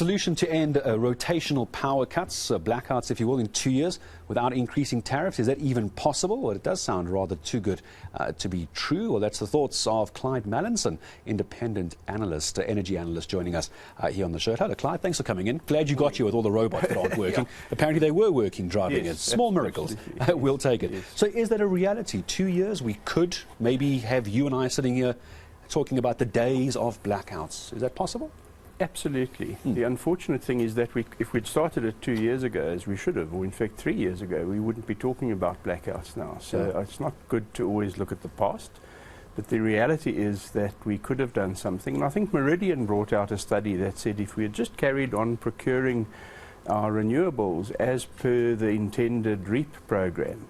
solution to end rotational power cuts, blackouts, if you will, in 2 years without increasing tariffs. Is that even possible? Well, it does sound rather too good to be true. Well, that's the thoughts of Clyde Mallinson, independent analyst, energy analyst, joining us here on the show. Hello, Clyde. Thanks for coming in. Glad you got here with all the robots that aren't working. Yeah. Apparently they were working, driving it. Small miracles. We'll take it. Yes. So is that a reality? 2 years, we could maybe have you and I sitting here talking about the days of blackouts. Is that possible? Absolutely. The unfortunate thing is that if we'd started it 2 years ago, as we should have, or in fact 3 years ago, we wouldn't be talking about blackouts now. So it's not good to always look at the past. But the reality is that we could have done something. And I think Meridian brought out a study that said if we had just carried on procuring our renewables as per the intended REAP program,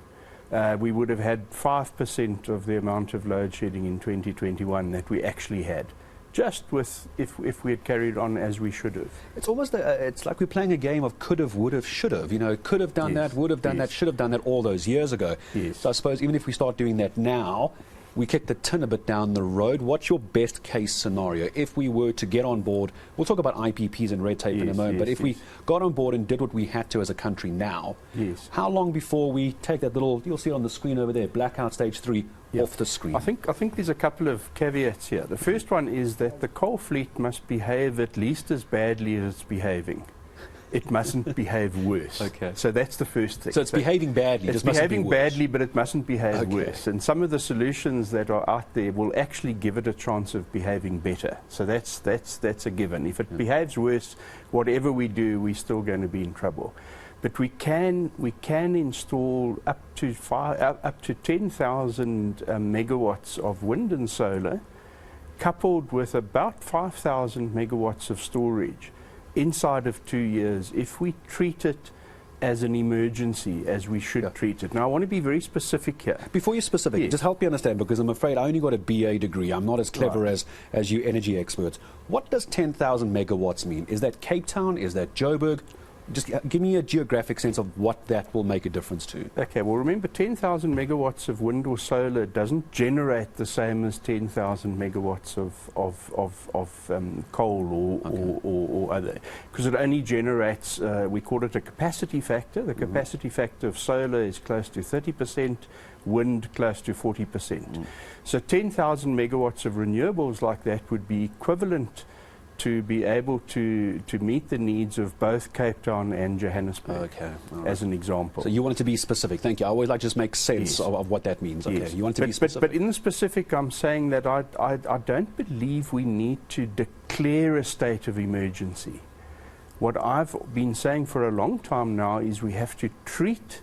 we would have had 5% of the amount of load shedding in 2021 that we actually had. Just with if we had carried on as we should have. It's almost it's like we're playing a game of could have, would have, should have. You know, could have done that, would have done that, should have done that all those years ago. So I suppose even if we start doing that now, we kick the tin a bit down the road. What's your best case scenario if we were to get on board? We'll talk about IPPs and red tape in a moment, but if we got on board and did what we had to as a country now, how long before we take that little, you'll see it on the screen over there, blackout stage 3 off the screen? I think there's a couple of caveats here. The first one is that the coal fleet must behave at least as badly as it's behaving. It mustn't behave worse. Okay. So that's the first thing. So it's behaving badly. It's behaving badly, but it mustn't behave worse. And some of the solutions that are out there will actually give it a chance of behaving better. So that's a given. If it behaves worse, whatever we do, we're still going to be in trouble. But we can install up to 10,000 megawatts of wind and solar, coupled with about 5,000 megawatts of storage inside of 2 years, if we treat it as an emergency, as we should treat it. Now, I want to be very specific here. Before you're specific, just help me understand, because I'm afraid I only got a BA degree. I'm not as clever as you energy experts. What does 10,000 megawatts mean? Is that Cape Town? Is that Joburg? Just give me a geographic sense of what that will make a difference to. Okay, well, remember, 10,000 megawatts of wind or solar doesn't generate the same as 10,000 megawatts of coal or other, because it only generates, we call it a capacity factor. The capacity factor of solar is close to 30%, wind close to 40%. So 10,000 megawatts of renewables like that would be equivalent to be able to meet the needs of both Cape Town and Johannesburg, as an example. So you want it to be specific. Thank you. I always like to just make sense of what that means. Okay, you want to be specific. But in the specific, I'm saying that I don't believe we need to declare a state of emergency. What I've been saying for a long time now is we have to treat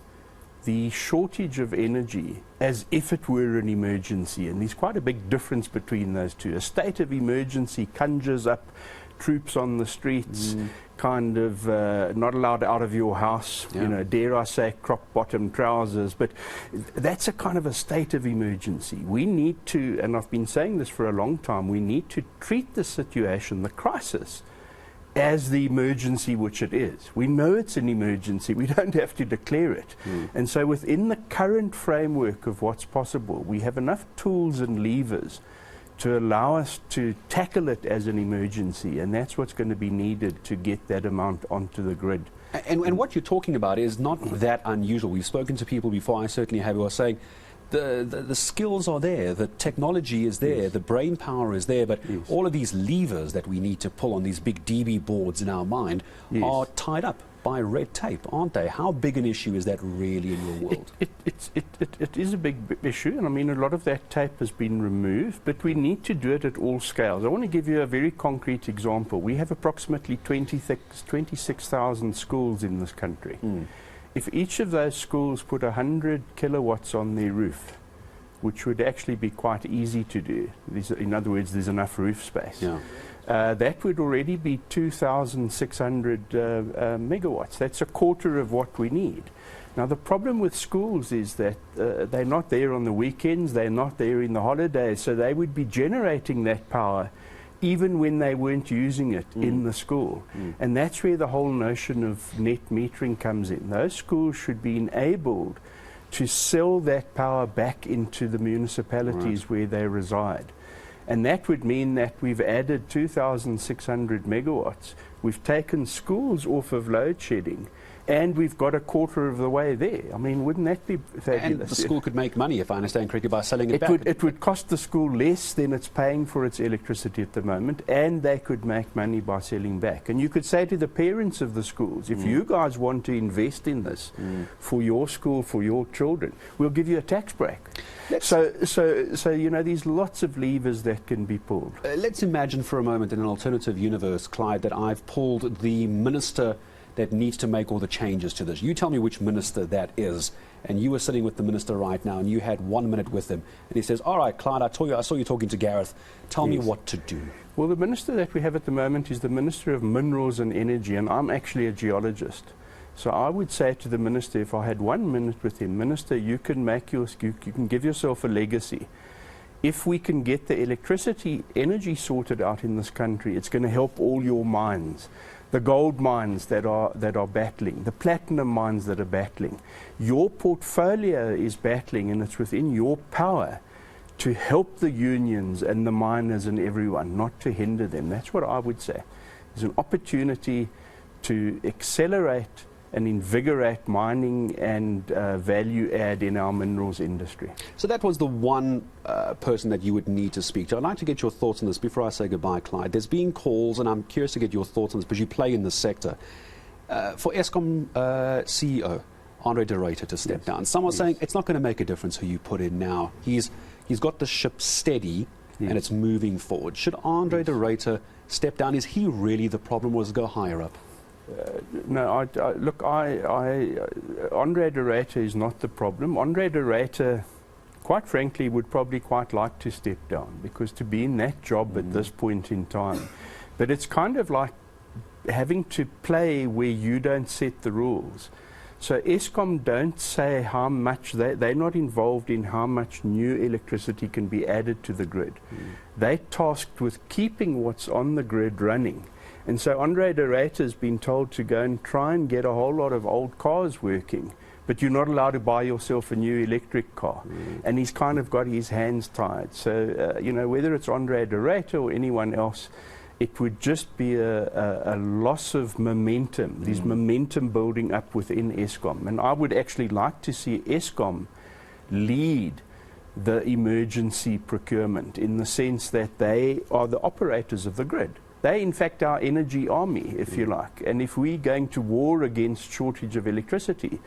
the shortage of energy as if it were an emergency, and there's quite a big difference between those two. A state of emergency conjures up troops on the streets, kind of not allowed out of your house, you know, dare I say crop bottom trousers, but that's a kind of a state of emergency. We need to, and I've been saying this for a long time, we need to treat the situation, the crisis, as the emergency which it is. We know it's an emergency. We don't have to declare it. And so within the current framework of what's possible, we have enough tools and levers to allow us to tackle it as an emergency, and that's what's going to be needed to get that amount onto the grid. And what you're talking about is not that unusual. We've spoken to people before, I certainly have, who are saying the skills are there, the technology is there, the brain power is there, but all of these levers that we need to pull on these big DB boards in our mind are tied up by red tape, aren't they? How big an issue is that really in your world? It is a big issue, and I mean, a lot of that tape has been removed, but we need to do it at all scales. I want to give you a very concrete example. We have approximately 26,000 schools in this country. If each of those schools put 100 kilowatts on their roof, which would actually be quite easy to do, in other words, there's enough roof space, that would already be 2,600 megawatts. That's a quarter of what we need. Now, the problem with schools is that they're not there on the weekends, they're not there in the holidays, so they would be generating that power even when they weren't using it in the school. And that's where the whole notion of net metering comes in. Those schools should be enabled to sell that power back into the municipalities where they reside. And that would mean that we've added 2,600 megawatts, We've taken schools off of load shedding, and we've got a quarter of the way there. I mean, wouldn't that be fabulous? And the school could make money, if I understand correctly, by selling it back. It would cost the school less than it's paying for its electricity at the moment, and they could make money by selling back. And you could say to the parents of the schools, if you guys want to invest in this for your school, for your children, we'll give you a tax break. So you know, there's lots of levers that can be pulled. Let's imagine for a moment in an alternative universe, Clyde, that I've pulled the minister that needs to make all the changes to this. You tell me which minister that is, and you were sitting with the minister right now, and you had 1 minute with him, and he says, all right, Clyde, I saw you talking to Gareth. Tell me what to do. Well, the minister that we have at the moment is the Minister of Minerals and Energy, and I'm actually a geologist. So I would say to the minister, if I had 1 minute with him, Minister, you can give yourself a legacy. If we can get the electricity energy sorted out in this country, it's going to help all your mines. The gold mines that are battling, the platinum mines that are battling. Your portfolio is battling, and it's within your power to help the unions and the miners and everyone, not to hinder them. That's what I would say. There's an opportunity to accelerate and invigorate mining and value add in our minerals industry. So that was the one person that you would need to speak to. I'd like to get your thoughts on this before I say goodbye, Clyde. There's been calls, and I'm curious to get your thoughts on this, because you play in this sector, for Eskom CEO, Andre de Ruyter, to step down. Someone's saying it's not going to make a difference who you put in now. He's got the ship steady, and it's moving forward. Should Andre de Ruyter step down? Is he really the problem, or does it go higher up? No, look, Andre de Ruyter is not the problem. Andre de Ruyter, quite frankly, would probably quite like to step down, because to be in that job at this point in time, but it's kind of like having to play where you don't set the rules. So Eskom don't say how much, they're not involved in how much new electricity can be added to the grid. They're tasked with keeping what's on the grid running. And so Andre de Ruyter has been told to go and try and get a whole lot of old cars working, but you're not allowed to buy yourself a new electric car. And he's kind of got his hands tied. So, you know, whether it's Andre de Ruyter or anyone else, it would just be a loss of momentum. There's momentum building up within Eskom. And I would actually like to see Eskom lead the emergency procurement, in the sense that they are the operators of the grid. They, in fact, are energy army, if you like. And if we're going to war against shortage of electricity,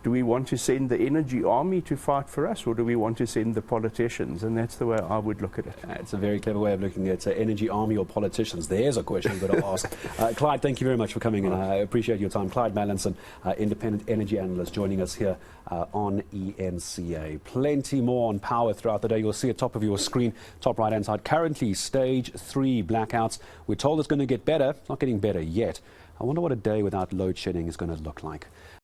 do we want to send the energy army to fight for us, or do we want to send the politicians? And that's the way I would look at it. It's a very clever way of looking at energy army or politicians. There's a question I'm going to ask. Clyde, thank you very much for coming in. I appreciate your time. Clyde Mallinson, independent energy analyst, joining us here on eNCA. Plenty more on power throughout the day. You'll see at top of your screen, top right-hand side, currently stage 3 blackouts. We're told it's going to get better. It's not getting better yet. I wonder what a day without load shedding is going to look like.